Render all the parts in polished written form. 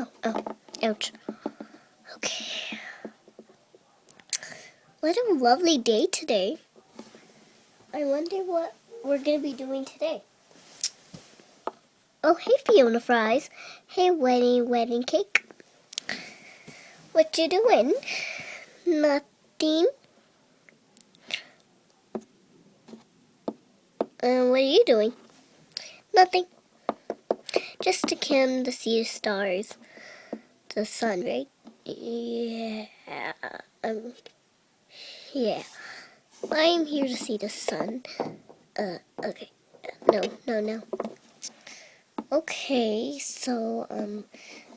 Oh, ouch. Okay. What a lovely day today. I wonder what we're going to be doing today. Oh, hey, Fiona Fries. Hey, wedding cake. What you doing? Nothing. What are you doing? Nothing. Just to come to see the stars. The sun, right? Yeah. Yeah. I'm here to see the sun. Okay. No. Okay, so,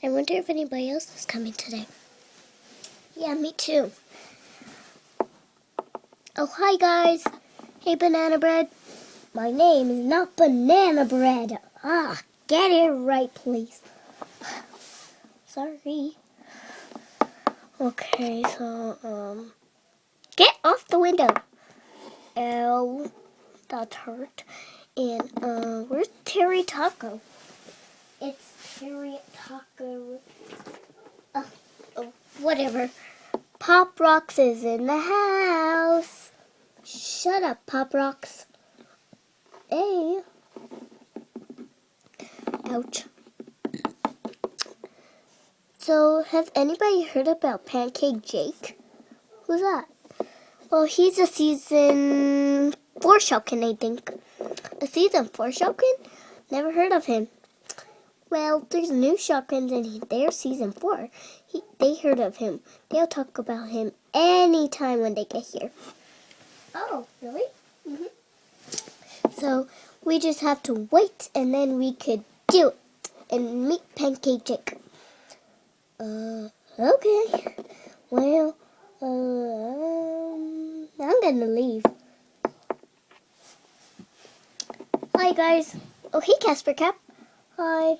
I wonder if anybody else is coming today. Yeah, me too. Oh, hi guys. Hey, Banana Bread. My name is not Banana Bread. Get it right, please. Sorry. Okay, so, get off the window. Ow, that hurt. And, where's Terry Taco? It's Terry Taco. Whatever. Pop Rocks is in the house. Shut up, Pop Rocks. Hey. Ouch. So, has anybody heard about Pancake Jake? Who's that? Well, he's a season 4 Shopkin, I think. A season 4 Shopkin? Never heard of him. Well, there's new Shopkins and they're season 4. They heard of him. They'll talk about him anytime when they get here. Oh, really? Mm-hmm. So, we just have to wait and then we could do it and meet Pancake Jake. Okay. Well, I'm gonna leave. Hi, guys. Oh, hey, Casper Cap. Hi.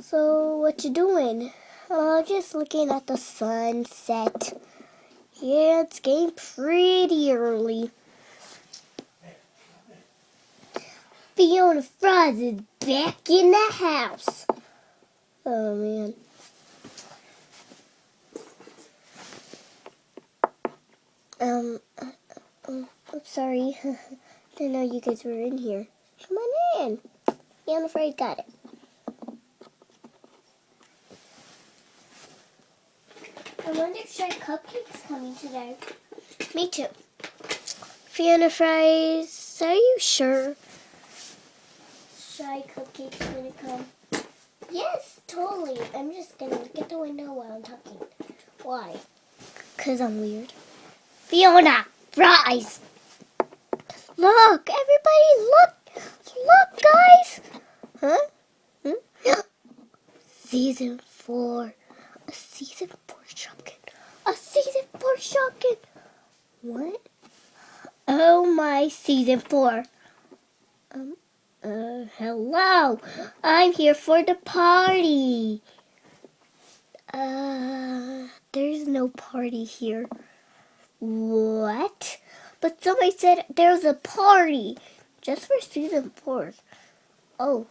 So, what you doing? Just looking at the sunset. Yeah, it's getting pretty early. Fiona Fries is back in the house. Oh, man. I'm sorry. Didn't know you guys were in here. Come on in. Fiona Fries got it. I wonder if Shy Cupcake's coming today. Me too. Fiona Fries, are you sure Shy Cupcake's gonna come? Yes, totally. I'm just gonna look at the window while I'm talking. Why? Because I'm weird. Fiona Fries! Look! Everybody look! Look, guys! Huh? Season 4. A season 4 Shopkin. A season 4 Shopkin! What? Oh my, season 4. Hello. I'm here for the party. There's no party here. What? But somebody said there's a party just for season 4. Oh.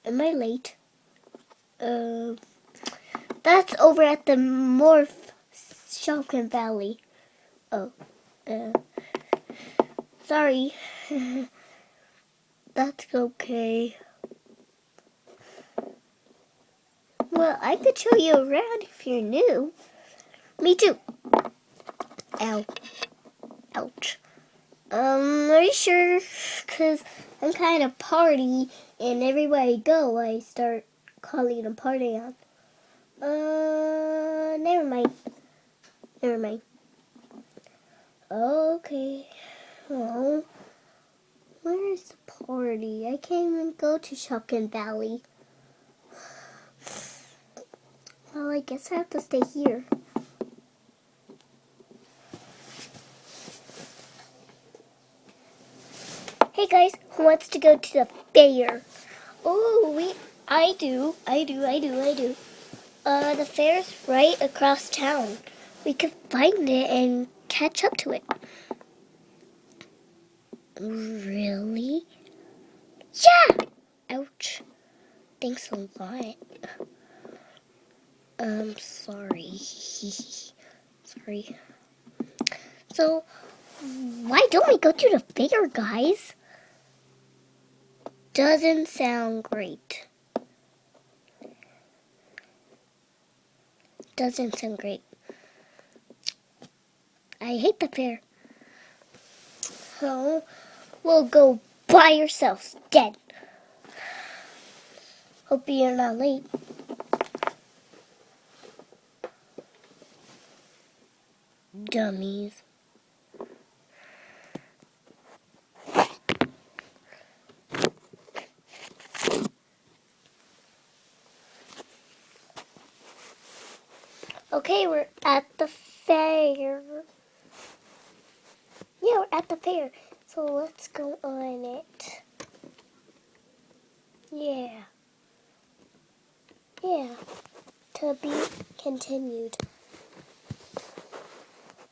Am I late? That's over at the Morph Shopkin Valley. Oh. Sorry. That's okay. Well, I could show you around if you're new. Me too. Ow. Ouch. Are you sure? Because I'm kind of party, and everywhere I go, I start calling a party on. Never mind. Okay. Oh, where is the party? I can't even go to Shopkin Valley. Well, I guess I have to stay here. Hey guys, who wants to go to the fair? Oh, I do. The fair's right across town. We could find it and catch up to it. Really? Yeah! Ouch. Thanks a lot. Sorry. Sorry. So, why don't we go to the fair, guys? Doesn't sound great. Doesn't sound great. I hate the fair. So, we'll go by ourselves, dead. Hope you're not late. Dummies. Okay, we're at the fair. Yeah, we're at the fair. So let's go on it. Yeah. Yeah. To be continued.